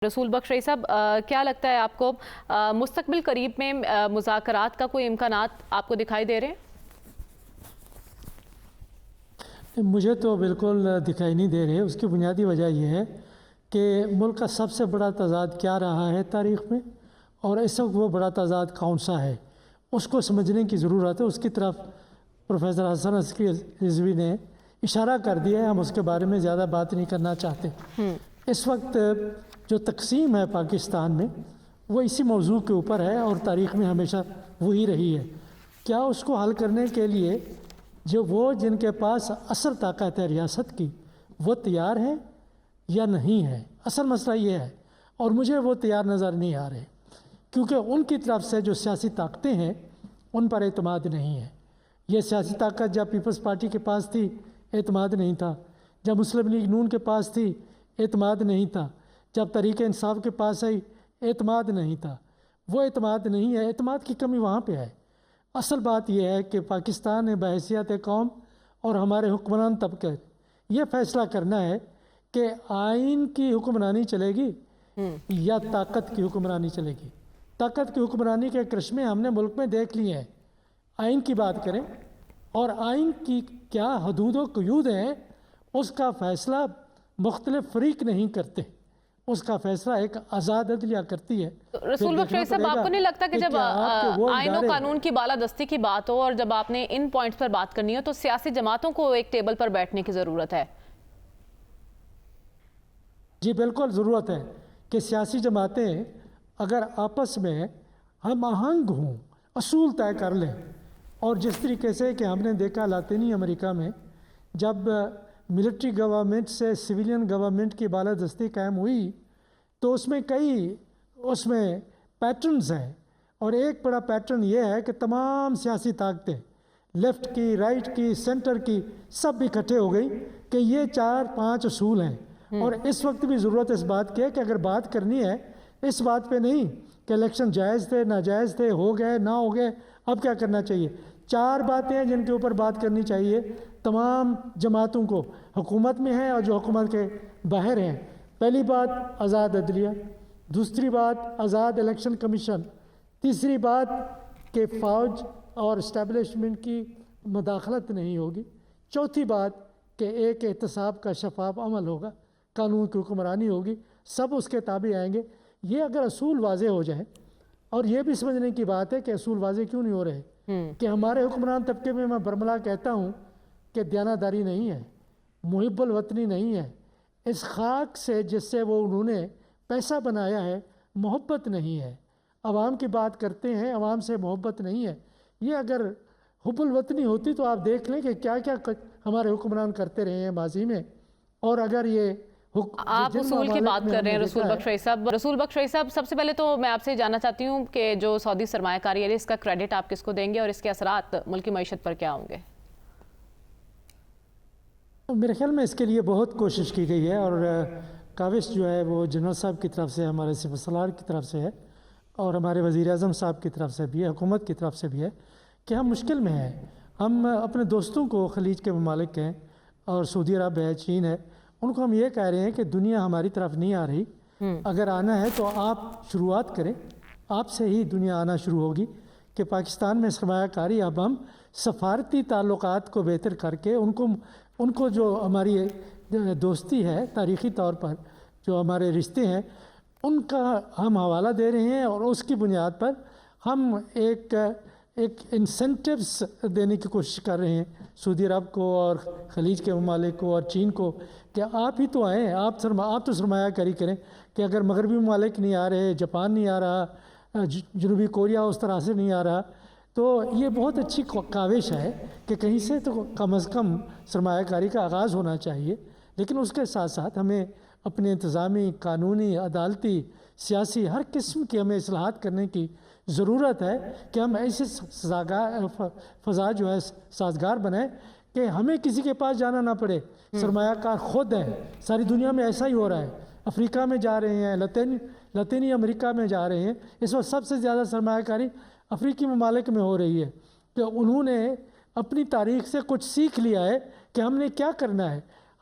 رسول بخش رئی صاحب، کیا لگتا ہے آپ کو مستقبل قریب میں مذاکرات کا کوئی امکانات آپ کو دکھائی دے رہے ہیں؟ مجھے تو بالکل دکھائی نہیں دے رہے۔ اس کی بنیادی وجہ یہ ہے کہ ملک کا سب سے بڑا تضاد کیا رہا ہے تاریخ میں، اور اس وقت وہ بڑا تضاد کون سا ہے، اس کو سمجھنے کی ضرورت ہے۔ اس کی طرف پروفیسر حسن عسکری رضوی نے اشارہ کر دیا ہے، ہم اس کے بارے میں زیادہ بات نہیں کرنا چاہتے۔ اس وقت جو تقسیم ہے پاکستان میں وہ اسی موضوع کے اوپر ہے، اور تاریخ میں ہمیشہ وہی رہی ہے۔ کیا اس کو حل کرنے کے لیے جن کے پاس اصل طاقت ہے ریاست کی، وہ تیار ہیں یا نہیں ہے؟ اصل مسئلہ یہ ہے، اور مجھے وہ تیار نظر نہیں آ رہے، کیونکہ ان کی طرف سے جو سیاسی طاقتیں ہیں ان پر اعتماد نہیں ہے۔ یہ سیاسی طاقت جب پیپلز پارٹی کے پاس تھی اعتماد نہیں تھا، جب مسلم لیگ نون کے پاس تھی اعتماد نہیں تھا، جب تحریک انصاف کے پاس آئی اعتماد نہیں تھا۔ وہ اعتماد نہیں ہے، اعتماد کی کمی وہاں پہ ہے۔ اصل بات یہ ہے کہ پاکستان نے بحیثیت قوم اور ہمارے حکمران طبقے یہ فیصلہ کرنا ہے کہ آئین کی حکمرانی چلے گی یا طاقت کی حکمرانی چلے گی۔ طاقت کی حکمرانی کے کرشمے ہم نے ملک میں دیکھ لیے ہیں۔ آئین کی بات کریں، اور آئین کی کیا حدود و قیود ہیں، اس کا فیصلہ مختلف فریق نہیں کرتے، اس کا فیصلہ ایک آزاد عدلیہ کرتی ہے۔ رسول بخش رئی صاحب، آپ کو نہیں لگتا کہ جب آئین و قانون کی بالادستی کی بات ہو اور جب آپ نے ان پوائنٹس پر بات کرنی ہو تو سیاسی جماعتوں کو ایک ٹیبل پر بیٹھنے کی ضرورت ہے؟ جی بالکل ضرورت ہے کہ سیاسی جماعتیں اگر آپس میں ہم آہنگ ہوں، اصول طے کر لیں، اور جس طریقے سے کہ ہم نے دیکھا لاطینی امریکہ میں جب ملٹری گورنمنٹ سے سویلین گورنمنٹ کی بالادستی قائم ہوئی تو اس میں کئی پیٹرنز ہیں، اور ایک بڑا پیٹرن یہ ہے کہ تمام سیاسی طاقتیں لیفٹ کی، رائٹ کی، سینٹر کی، سب اکٹھے ہو گئی کہ یہ 4-5 اصول ہیں۔ اور اس وقت بھی ضرورت اس بات کی ہے کہ اگر بات کرنی ہے اس بات پہ نہیں کہ الیکشن جائز تھے ناجائز تھے، ہو گئے نہ ہو گئے، اب کیا کرنا چاہیے۔ 4 باتیں ہیں جن کے اوپر بات کرنی چاہیے تمام جماعتوں کو، حکومت میں ہیں اور جو حکومت کے باہر ہیں۔ پہلی بات آزاد عدلیہ، دوسری بات آزاد الیکشن کمیشن، تیسری بات کہ فوج اور اسٹیبلشمنٹ کی مداخلت نہیں ہوگی، چوتھی بات کہ ایک احتساب کا شفاف عمل ہوگا، قانون کی حکمرانی ہوگی، سب اس کے تابع آئیں گے۔ یہ اگر اصول واضح ہو جائیں، اور یہ بھی سمجھنے کی بات ہے کہ اصول واضح کیوں نہیں ہو رہے کہ ہمارے حکمران طبقے میں برملا کہتا ہوں کہ دیانتداری نہیں ہے، محب الوطنی نہیں ہے، اس خاک سے جس سے انہوں نے پیسہ بنایا ہے محبت نہیں ہے، عوام کی بات کرتے ہیں، عوام سے محبت نہیں ہے۔ یہ اگر حب الوطنی ہوتی تو آپ دیکھ لیں کہ کیا کیا ہمارے حکمران کرتے رہے ہیں ماضی میں۔ اور اگر یہ آپ اصول کی بات کر رہے ہیں رسول بخش رئی صاحب، سب سے پہلے تو میں آپ سے جاننا چاہتی ہوں کہ جو سعودی سرمایہ کاری ہے اس کا کریڈٹ آپ کس کو دیں گے اور اس کے اثرات ملکی معیشت پر کیا ہوں گے؟ میرے خیال میں اس کے لیے بہت کوشش کی گئی ہے، اور کاوش جو ہے وہ جنرل صاحب کی طرف سے، ہمارے سپہ سالار کی طرف سے ہے، اور ہمارے وزیر اعظم صاحب کی طرف سے بھی ہے، حکومت کی طرف سے بھی ہے کہ ہم مشکل میں ہیں۔ ہم اپنے دوستوں کو، خلیج کے ممالک ہیں اور سعودی عرب ہے، چین ہے، ان کو ہم یہ کہہ رہے ہیں کہ دنیا ہماری طرف نہیں آ رہی، اگر آنا ہے تو آپ شروعات کریں، آپ سے ہی دنیا آنا شروع ہوگی۔ کہ پاکستان میں سرمایہ کاری اب ہم سفارتی تعلقات کو بہتر کر کے ان کو جو ہماری دوستی ہے تاریخی طور پر، جو ہمارے رشتے ہیں، ان کا ہم حوالہ دے رہے ہیں، اور اس کی بنیاد پر ہم ایک انسینٹیوز دینے کی کوشش کر رہے ہیں سعودی عرب کو اور خلیج کے ممالک کو اور چین کو کہ آپ ہی تو آئیں، آپ تو سرمایہ کاری کریں۔ کہ اگر مغربی ممالک نہیں آ رہے، جاپان نہیں آ رہا، جنوبی کوریا اس طرح سے نہیں آ رہا، تو یہ بہت اچھی کاوش ہے کہ کہیں سے تو کم از کم سرمایہ کاری کا آغاز ہونا چاہیے۔ لیکن اس کے ساتھ ساتھ ہمیں اپنے انتظامی، قانونی، عدالتی، سیاسی ہر قسم کی ہمیں اصلاحات کرنے کی ضرورت ہے کہ ہم ایسے فضا جو ہے سازگار بنائیں کہ ہمیں کسی کے پاس جانا نہ پڑے، سرمایہ کار خود ہیں۔ ساری دنیا میں ایسا ہی ہو رہا ہے، افریقہ میں جا رہے ہیں، لاطینی امریکہ میں جا رہے ہیں، اس وقت سب سے زیادہ سرمایہ کاری افریقی ممالک میں ہو رہی ہے کہ انہوں نے اپنی تاریخ سے کچھ سیکھ لیا ہے کہ ہم نے کیا کرنا ہے۔